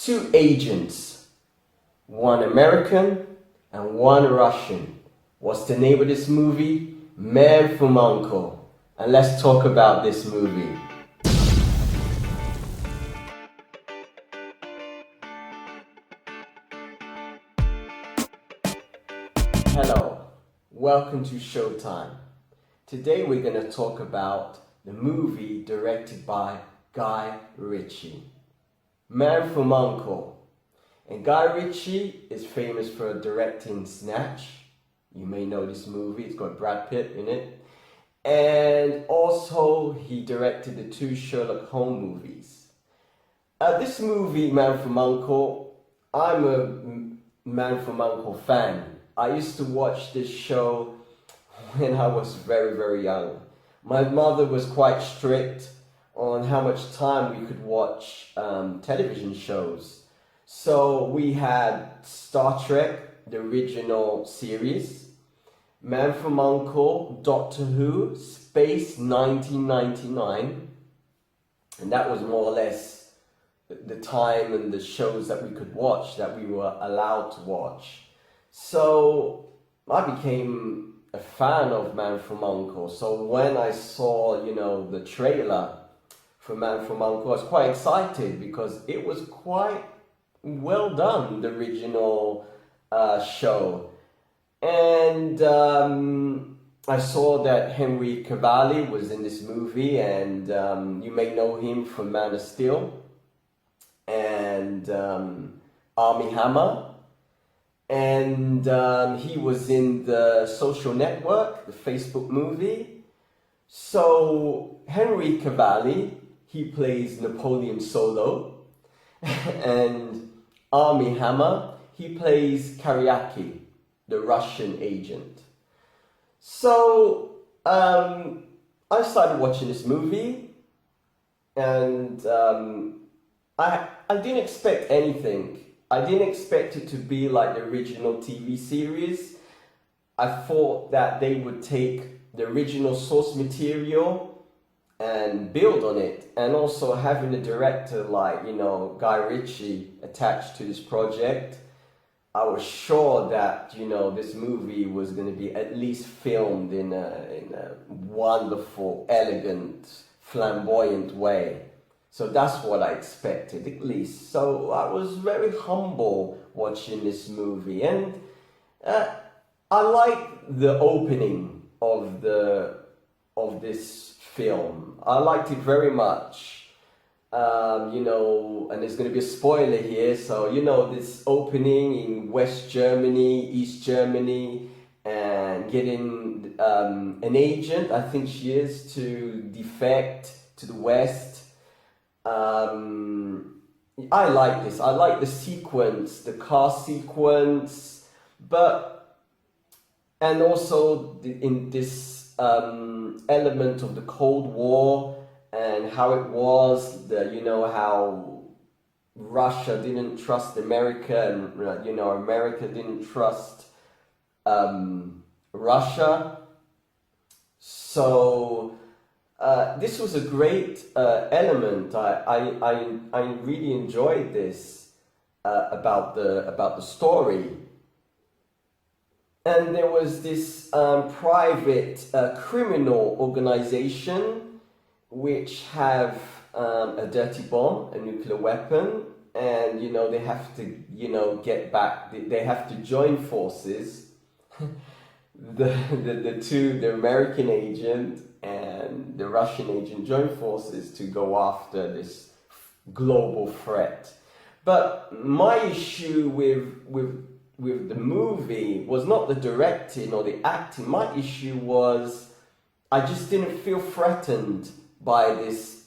Two agents, one American and one Russian. What's the name of this movie? Man from U.N.C.L.E. And let's talk about this movie. Hello, welcome to Showtime. Today we're going to talk about the movie directed by Guy Ritchie, Man from U.N.C.L.E. And Guy Ritchie is famous for directing Snatch. You may know this movie, it's got Brad Pitt in it. And also he directed the two Sherlock Holmes movies. This movie, Man from U.N.C.L.E., I'm a Man from U.N.C.L.E. fan. I used to watch this show when I was very, very young. My mother was quite strict on how much time we could watch television shows. So we had Star Trek, the original series, Man from U.N.C.L.E., Doctor Who, Space 1999, and that was more or less the time and the shows that we could watch, that we were allowed to watch. So I became a fan of Man from U.N.C.L.E. So when I saw, the trailer for Man from U.N.C.L.E., I was quite excited because it was quite well done, the original show. And I saw that Henry Cavill was in this movie, and you may know him from Man of Steel and Armie Hammer. And he was in the Social Network, the Facebook movie. So Henry Cavill, he plays Napoleon Solo, and Armie Hammer, he plays Karyaki, the Russian agent. So I started watching this movie, and I didn't expect anything. I didn't expect it to be like the original TV series. I thought that they would take the original source material and build on it, and also having a director like, Guy Ritchie attached to this project, I was sure that, this movie was going to be at least filmed in a wonderful, elegant, flamboyant way. So that's what I expected, at least. So I was very humble watching this movie, and I like the opening of this film. I liked it very much. And there's going to be a spoiler here. So this opening in West Germany, East Germany, and getting an agent, I think she is, to defect to the West. I like this. I like the sequence, the car sequence, and also in this element of the Cold War and how it was, how Russia didn't trust America, and America didn't trust Russia. So this was a great element. I really enjoyed this about the story. And there was this private criminal organization which have a dirty bomb, a nuclear weapon, and they have to get back. They have to join forces. the American agent and the Russian agent join forces to go after this global threat. But my issue with the movie was not the directing or the acting. My issue was I just didn't feel threatened by this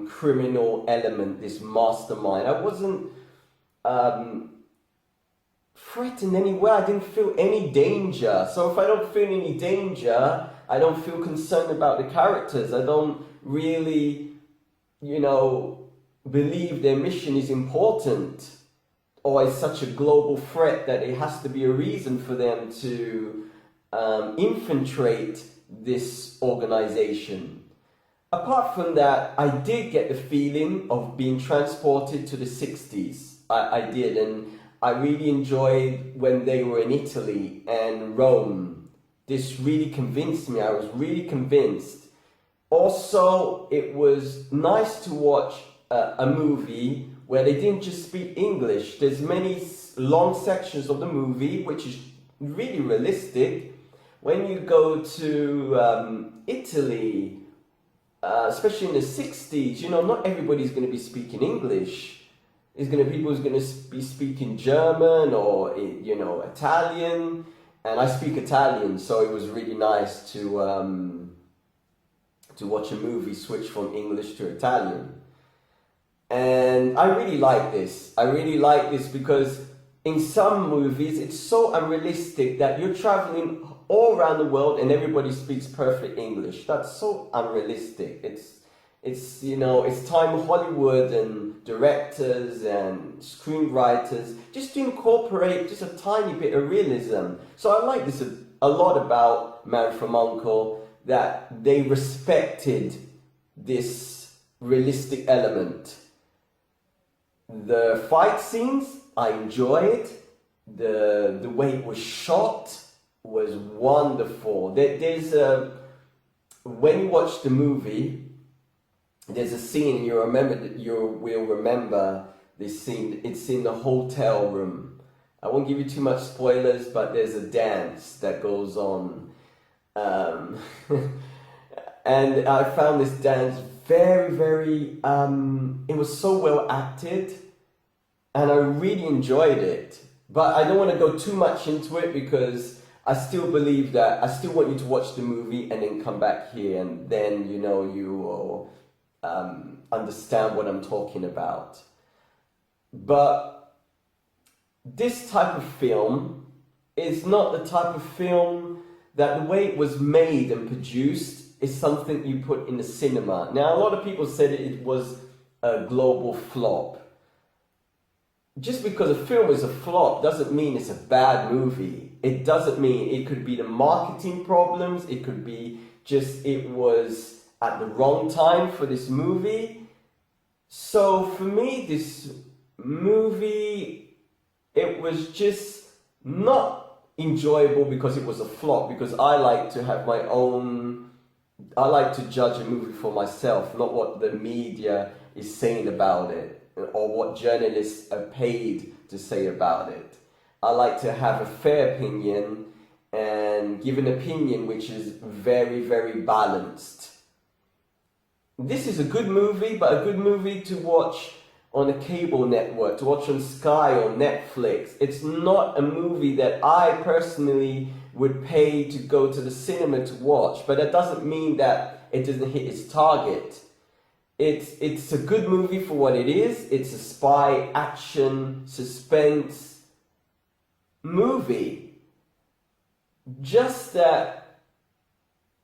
criminal element, this mastermind. I wasn't threatened anywhere. I didn't feel any danger. So if I don't feel any danger, I don't feel concerned about the characters. I don't really, believe their mission is important or is such a global threat that it has to be a reason for them to infiltrate this organization. Apart from that, I did get the feeling of being transported to the 60s. I did, and I really enjoyed when they were in Italy and Rome. This really convinced me. I was really convinced. Also, it was nice to watch a movie where they didn't just speak English. There's many long sections of the movie which is really realistic. When you go to Italy, especially in the 60s, you know, not everybody's going to be speaking English. There's going to be people who's going to be speaking German or, you know, Italian. And I speak Italian, so it was really nice to watch a movie switch from English to Italian. And I really like this. I really like this because in some movies, it's so unrealistic that you're traveling all around the world and everybody speaks perfect English. That's so unrealistic. It's you know, it's time Hollywood and directors and screenwriters just to incorporate just a tiny bit of realism. So I like this a lot about Man from U.N.C.L.E, that they respected this realistic element. The fight scenes, I enjoyed. The way it was shot was wonderful. There's when you watch the movie, there's a scene you will remember this scene. It's in the hotel room. I won't give you too much spoilers, but there's a dance that goes on, and I found this dance very, very. It was so well acted, and I really enjoyed it. But I don't want to go too much into it because I still believe that I still want you to watch the movie and then come back here, and then you know you will understand what I'm talking about. But this type of film is not the type of film that the way it was made and produced is something you put in the cinema. Now, a lot of people said it was a global flop. Just because a film is a flop doesn't mean it's a bad movie. It doesn't mean it could be the marketing problems. It could be just it was at the wrong time for this movie. So for me, this movie, it was just not enjoyable because it was a flop, because I like to have my own, I like to judge a movie for myself, not what the media is saying about it or what journalists are paid to say about it. I like to have a fair opinion and give an opinion which is very, very balanced. This is a good movie, but a good movie to watch on a cable network, to watch on Sky or Netflix. It's not a movie that I personally would pay to go to the cinema to watch, but that doesn't mean that it doesn't hit its target. It's a good movie for what it is. It's a spy action suspense movie. Just that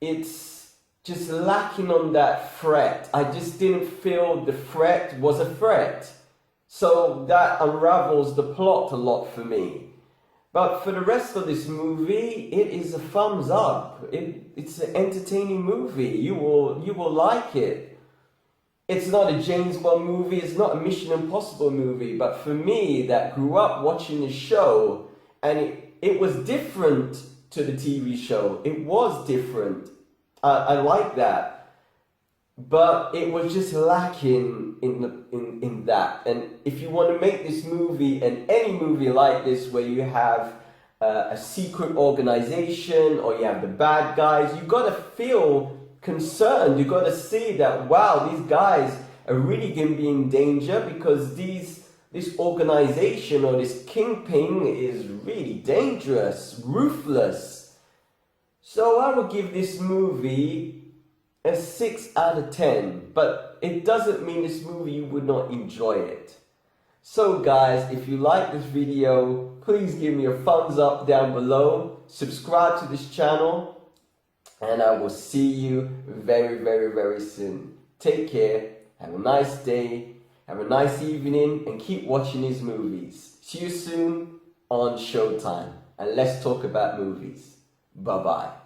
it's just lacking on that threat. I just didn't feel the threat was a threat. So that unravels the plot a lot for me. But for the rest of this movie, it is a thumbs up. It's an entertaining movie. You will like it. It's not a James Bond movie, it's not a Mission Impossible movie, but for me, that grew up watching the show, and it was different to the TV show. It was different. I like that. But it was just lacking in that. And if you want to make this movie, and any movie like this where you have a secret organization or you have the bad guys, you got to feel concerned. You got to see that, wow, these guys are really going to be in danger because this organization or this kingpin is really dangerous, ruthless. So I would give this movie a 6 out of 10, but it doesn't mean this movie you would not enjoy it. So guys, if you like this video, please give me a thumbs up down below, subscribe to this channel, and I will see you very, very, very soon. Take care, have a nice day, have a nice evening, and keep watching these movies. See you soon on Showtime, and let's talk about movies. Bye-bye.